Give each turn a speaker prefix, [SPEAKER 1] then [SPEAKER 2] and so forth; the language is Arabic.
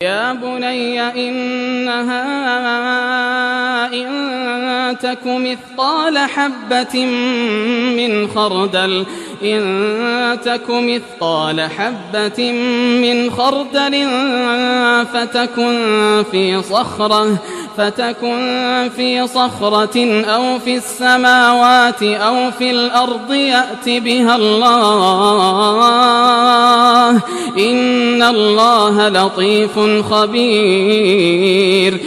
[SPEAKER 1] يا بني إنها إن تك مثقال حبة من خردل فتكن في صخرة أو في السماوات أو في الأرض يأت بها الله إن الله لطيف خبير.